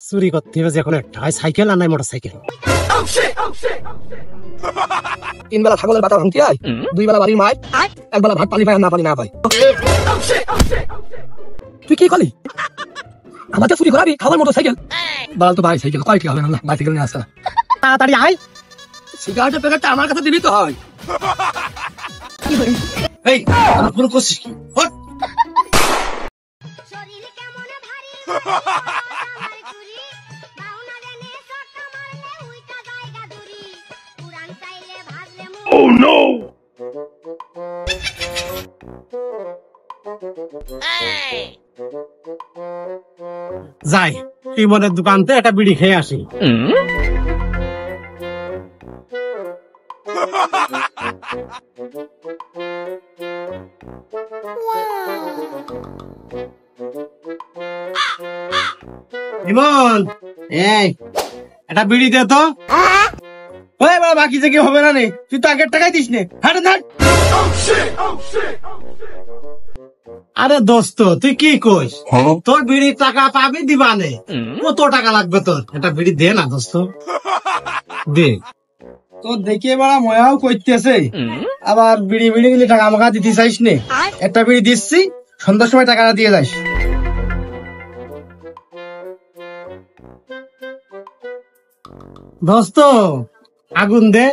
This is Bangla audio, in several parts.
চুরি করতে হবে যে কোনো একটা, হয় সাইকেল আর নাই মোটর সাইকেল। 3 বেলা ছাগলের বাতা ভাঙতি হয়, 2 বেলা বাড়ির মায়, 1 বেলা ভাত পালি পাই আর না পালি না পাই। তুই কি করলি? আমাদের চুরি করাবি খাবার মোটর সাইকেল? বাল তো ভাই সাইকেল কয় কি হবে না, বাইসাইকেল নিয়ে আসছে না। তাড়াতাড়ি আয়। সিগারেটের প্যাকেটটা আমার কাছে দিবি তো হয়। এই আমার পুরো করছিস কি? হট। Oh no! যাই ইমনের দোকানতে একটা বিড়ি খেয়ে আসি। ইমন, এই একটা বিড়ি দে তো। বাকি যে কি হবে না রে, তুই তো আগের টাকাই দিস নে। হাঁটে থাক। আরে দোস্ত তুই কি কইস? তোর বিড়ির টাকা পাবি দিবানে, কত টাকা লাগবে তোর? একটা বিড়ি দে না দোস্ত, দে। তোর দেখে বড় ময়াও করতেছে, আবার বিড়ি বিড়ি গেলে টাকা আমাকে দিতে চাইস নে। একটা বিড়ি দিচ্ছি, সন্ধ্যার সময় টাকাটা দিয়ে যাস। দোস্ত আগুন দে।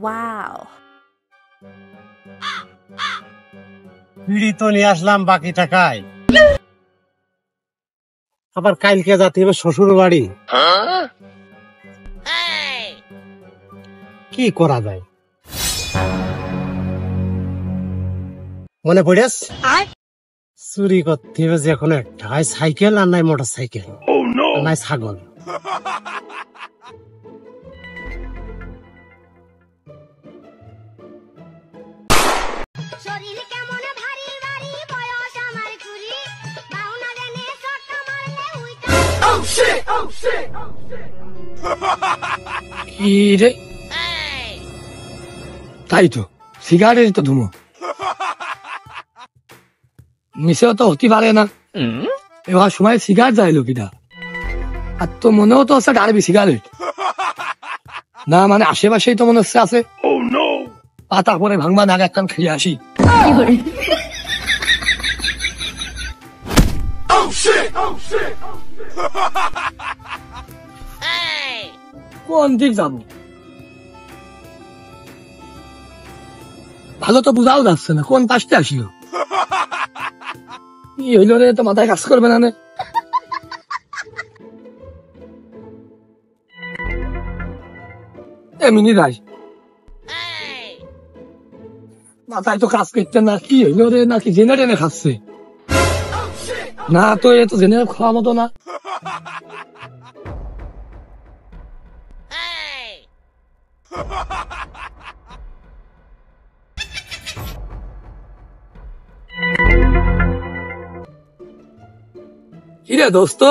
Wow. বিড়ি তো নিয়ে আসলাম বাকি টাকায়, আবার কালকে যাতে হবে শ্বশুর বাড়ি। কি করা যায়? মনে পড়েস চুরি করতে হবে যে কোনো একটা, হয় সাইকেল আর নাই মোটর সাইকেল, আর নাই ছাগল। কি রে? তাই তো সিগারেট তো ধুমো মিশেও তো হতে পারে না। এবার সময় সিগারেট যায় লোকিটা, আর তো মনেও তো হচ্ছে ডারবি সিগারেট না, মানে আশেপাশেই তো মনে হচ্ছে আছে। পাতা করে ভাঙবা নাগ একখান খেয়ে আসি। কোন দিক যাবো ভালো তো বুঝাও যাচ্ছে না, কোন পাশে আসিল কি হইল রে, তো মাথায় কাজ করবে না। এমনি রাই মাথায় তো কাজ করতে না, কি হইল রে, নাকি জেনে টেনে খাচ্ছে না, তো এ তো জেনে খাওয়া মতো না। কিরে দোস্ত,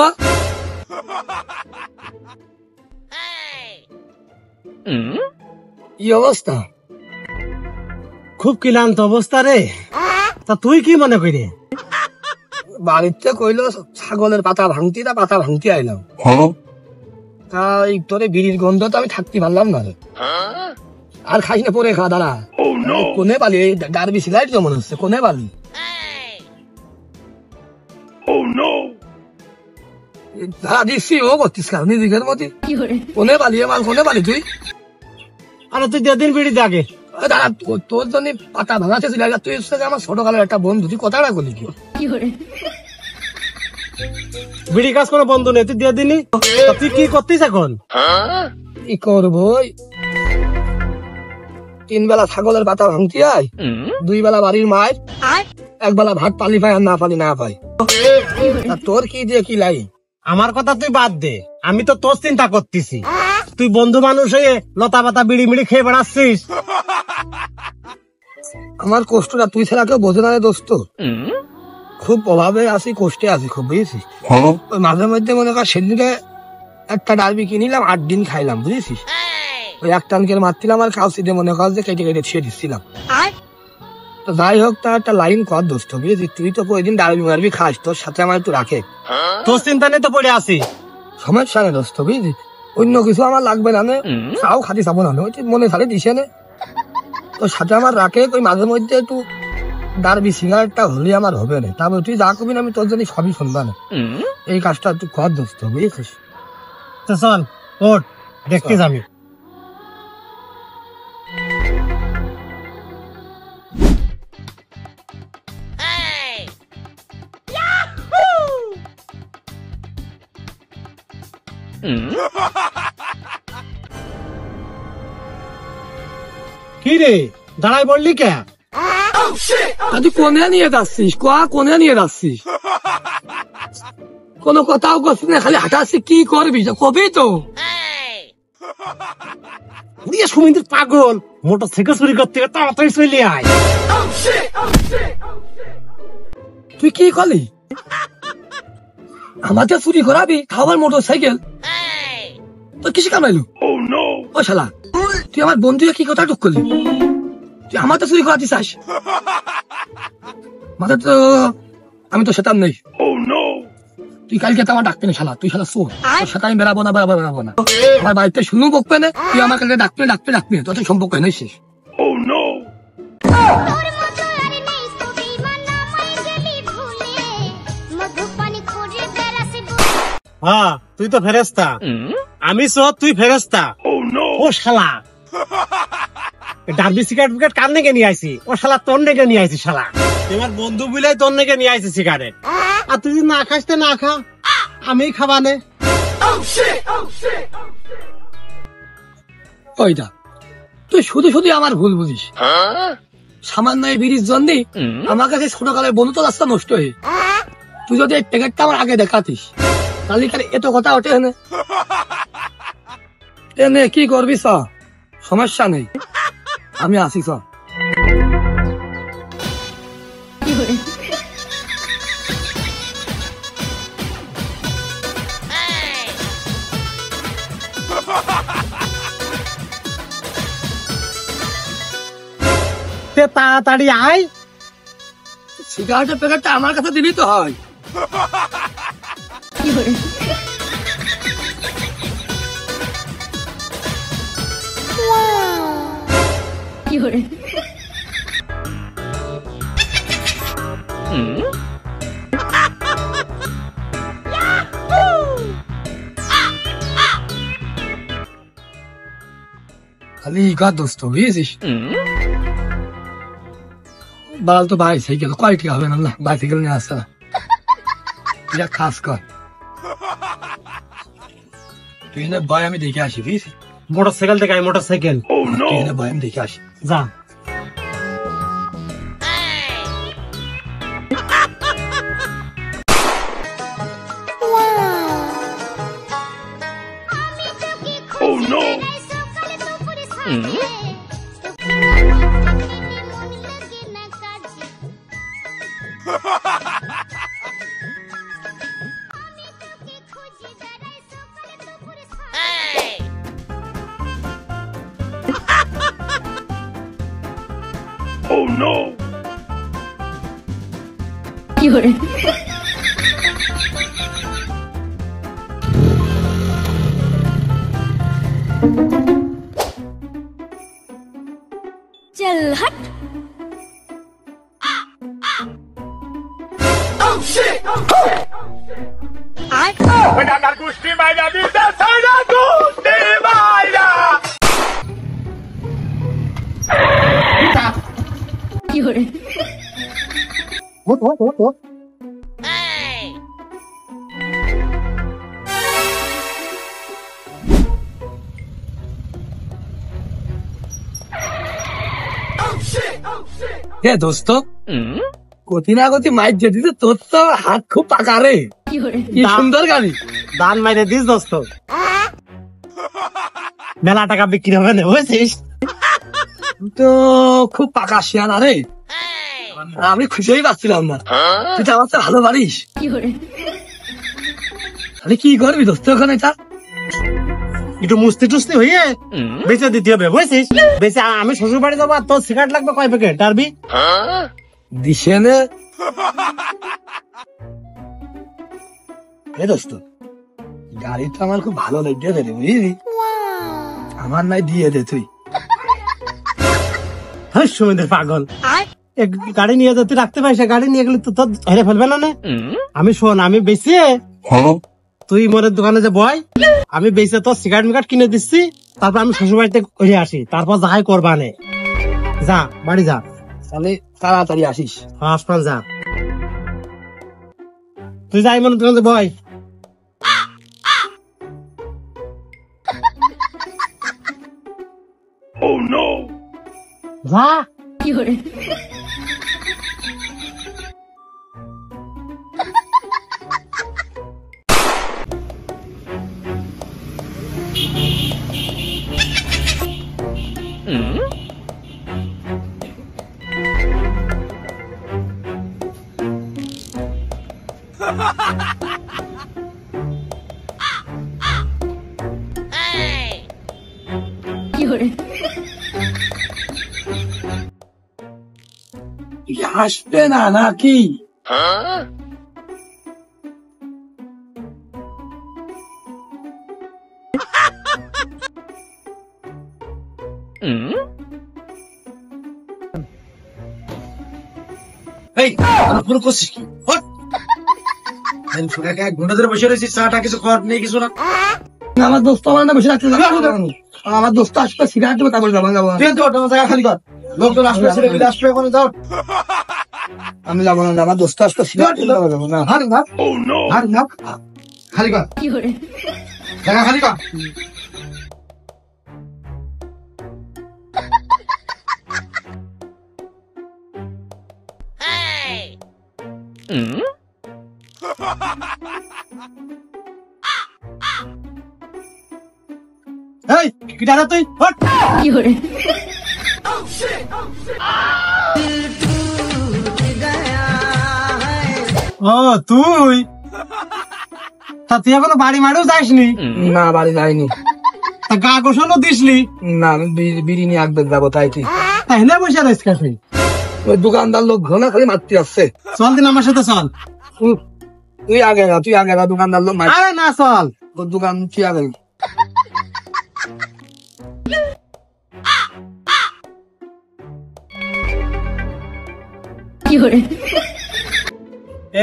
কি অবস্থা? খুব ক্লান্ত অবস্থা রে। তা তুই কি মনে করি? বাড়িতে কইলো ছাগলের পাতা ভাঙতি আইলাম। তা এই তোরে বিড়ির গন্ধ তো আমি থাকতে পারলাম না রে। আর খাইস না, পরে খা দাঁড়া। কোনে পালি ডারবি সিগারেট তো মনে হচ্ছে, কোনে পালি? দাঁড়া দিচ্ছি, ও করতিস কারণ নিজের মতি। কোনে পালি মাল, কোনে পালি তুই? আরে তুই দিন বিড়ি দে আগে। দাঁড়া, তোর জন্য পাতা ভাঙাতে ছিল, তুই আমার ছোটকালের একটা বন্ধু, তুই কথাটা বলি কি? বিড়ি কাজ কোনো বন্ধু নেই, তুই দিয়ে দিলি। তুই কি করতিস এখন? কি করবো, 3 বেলা ছাগলের পাতা ভাঙতি আয়, 2 বেলা বাড়ির মায়ের, 1 বেলা ভাত পালি পাই আর না পালি না পাই। তোর কি দিয়ে কি লাই? আমার কথা তুই বাদ দে, আমি তো তোর চিন্তা করতেছি। তুই বন্ধু মানুষ হয়ে লতা পাতা বিড়ি মিড়ি খেয়ে বেড়াচ্ছিস। আমার কষ্টটা তুই ছাড়া কেউ বোঝে না রে দোস্ত। খুব অভাবে আছি, কষ্টে আছি খুব, বুঝেছিস? ওই মাঝে মধ্যে মনে কর সেদিনকে একটা ডারবি কিনিলাম, 8 দিন খাইলাম, বুঝেছিস? ওই এক টানকে মারছিলাম আর কাউসিতে মনে কর যে কেটে কেটে ছিঁড়ে দিচ্ছিলাম। তো যাই হোক, তা একটা লাইন কর দোস্ত, বুঝেছিস? তুই তো প্রতিদিন ডারবি মারবি খাস, তোর সাথে আমার একটু রাখে। তোর চিন্তা নেই তো পড়ে আছি। সমস্যা নেই দোস্ত, বুঝেছিস? অন্য কিছু আমার লাগবে না, চাও খাতি চাবো না, ওই মনে খালি দিছে নে। তোর সাথে আমার রাখে, ওই মাঝে মধ্যে একটু ডারবি সিগারেটটা হলে আমার হবে না। তারপর তুই যা করবি না আমি তোর জন্য সবই শুনবা না। এই কাজটা একটু কর দোস্ত, বুঝেছিস? তো চল ওঠ, দেখতে যাবি। কি রে দাঁড়াই বললি কে? তুই কোনে নিয়ে যাচ্ছিস? কোনে নিয়ে যাচ্ছিস? কোন কথাও করছিস না, খালি হাঁটাচ্ছি। কি করবি কবি তো? সুমিন্দ্র পাগল, মোটর সাইকেল চুরি করতে তাড়াতাড়ি চলে আয়। তুই কি করলি? আমাদের চুরি করাবি, খাবার মোটর সাইকেল? তোর কিছু কামাইলো? ও শালা, তুই আমার বন্ধুকে কি কথা টুক করলি? তুই আমার তো চুরি করাতে চাস? মাথা তো আমি তো সেটার নেই। তুই কালকে তো আমার ডাকবে না শালা, তুই শালা চোর। তোর সাথে আমি বেড়াবো না। আমার বাড়িতে শুনু বকবে না, তুই আমার কাছে ডাকবে তোর সম্পর্ক নেই শেষ। হ্যাঁ, তুই তো ফেরেস্তা, আমি চোর, তুই ফেরেস্তা। ও শালা, ডার্বি সিগারেট কার নেগে নিয়ে আইছি? ও শালা তোর নেগে নিয়ে আইছি। শালা তোমার বন্ধু বুলাই তোর নেগে নিয়ে আইছি সিগারেট। আর তুই না খাস না খা, আমি খাবানে। ওইটা তুই শুধু শুধু আমার ভুল বুঝিস। সামান্য এই বিড়ির জন্য আমার কাছে ছোটকালের বন্ধু তো রাস্তা নষ্ট হয়ে। তুই যদি এই প্যাকেটটা আমার আগে দেখাতিস, তাহলে এত কথা ওঠে এনে কি করবি? সমস্যা নেই, আমি আসি। তাড়াতাড়ি আয়। সিগারেটের প্যাকেটটা আমার কাছে দিবি তো হয়। খালি গা দোস্ত, বুঝেছিস? বাল তো বাইসাইকেল কয় টাকা হবে না? বাইসাইকেল নিয়ে আসছে না, এটা খাস কর। তুই না ভয়, আমি দেখে আসি, বুঝেছিস? মোটর সাইকেল দেখাই, মোটর সাইকেল। তুই না ভয়, আমি দেখে আসি, যা। Oh no! चल हट। Oh shit! Benar Gusti Maya bisa saya Gusti Maya. What? হে দোস্ত, গতি না গতি মাইক দিয়ে দিতে তোর তো হাত খুব পাকা রে। কি সুন্দর গাড়ি। দান মাইরে দিস দোস্ত, মেলা টাকা বিক্রি হবে না বুঝছিস। তো খুব পাকা শিয়ানা রে, আমি খুশিই পাচ্ছিলাম না। তুই তো আমার তো ভালো পারিস। তাহলে কি করবি দোস্ত ওখানে? তা একটু মুস্তি টুস্তি হইয়ে বেঁচে দিতে হবে বুঝছিস। বেঁচে আমি শ্বশুর বাড়ি যাবো, আর তোর সিগারেট লাগবে কয় প্যাকেট টারবি দিশে নে। এ দোস্ত, গাড়ি তো আমার খুব ভালো লেগেছে রে, বুঝলি? আমার নাই দিয়ে দে তুই। হ্যাঁ সুমিদের পাগল, গাড়ি নিয়ে তুই রাখতে পারিস, গাড়ি নিয়ে গেলে তো তোর হেরে ফেলবে না। আমি শোন, আমি বেশি তুই মোরের দোকানে যে বয়, আমি বেঁচে তোর সিগারেট মিগারেট কিনে দিচ্ছি, তারপর আমি শ্বশুর বাড়িতে ঘুরে আসি, তারপর যাহাই করবানে। যা বাড়ি যা, তাহলে তাড়াতাড়ি আসিস। হাসপাতাল যা, তুই যাই মনে দোকানে বয়। যা আসবে না নাকি? এই পুরো করছিস কি? এক ঘন্টা ধরে বসে রয়েছিস, চাটা কিছু খাওয়ার নেই, কিছু না। আমার দোস্ত আমার না বসে রাখতে যাবে। আমার দোস্ত আসবে, সিগারেট দেবো, তারপরে যাবো। জায়গা খালি কর, লোকজন আসবে, ছেলেপিলে আসবে, ওখানে যাও। আমি যাবো না, আমার দোস্ত আসবে, সিগারেট যাবো না। হার না, হার না, খালি কর, জায়গা খালি কর। এই কি ডানা তুই হট। ও তুই তা, তুই এখনো বাড়ি মারেও যাসনি? না, বাড়ি যাইনি। তা গা গোসলও দিসনি? না, আমি বিড়ি নিয়ে একবার যাবো, তাই তুই তাই না বসে রয়েছে কাছে? ওই দোকানদার লোক ঘনা খালি মারতে আসছে। চল দিন আমার সাথে চল। তুই আগে গা, তুই আগে গা, দোকানদার লোক মারতে। আরে না চল, তোর দোকান তুই আগে।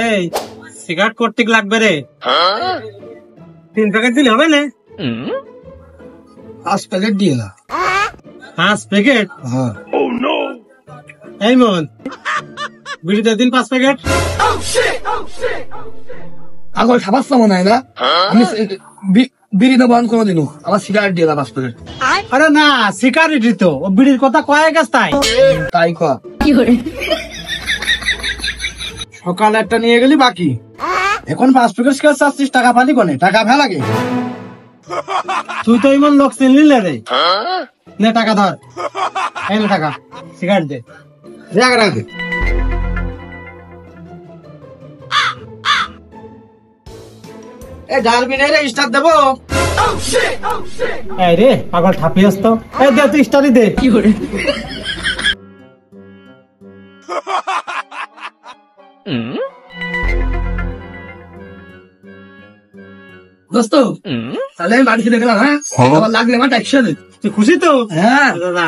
এই সিগারেট করতে লাগবে রে, 3 প্যাকেট দিলে হবে না? 5 প্যাকেট দিয়ে না। 5 প্যাকেট? হ্যাঁ। এই মন, বিড়িতে দিন 5 প্যাকেট। আগর খাবার মনে হয় না, আমি বিড়ি দেবো কোনোদিনও। আমার সিগারেট দিয়ে না 5 প্যাকেট। আরে না, সিগারেটই তো, ও বিড়ির কথা কয়ে গেছ তাই। তাই কর। সকালে একটা নিয়ে গেলি বাকি, এখন 5 প্যাকেট সিগারেট চাচ্ছিস, টাকা পালি কোনে? টাকা ভেলা লাগে। তুই তো ইমন লোক চিনলি না রে। নে টাকা ধর, এই নে টাকা, সিগারেট দে। জায়গা রাখবে। ডালবি নেই রে, স্টার দেবো। এই রে পাগল ঠাপিয়াস তো, এই দে তুই স্টারই দে। দোস্ত, তাহলে আমি বাড়ি ফিরে গেলাম। হ্যাঁ, আবার লাগলে আমার ট্যাক্সি। তুই খুশি তো? হ্যাঁ। দাদা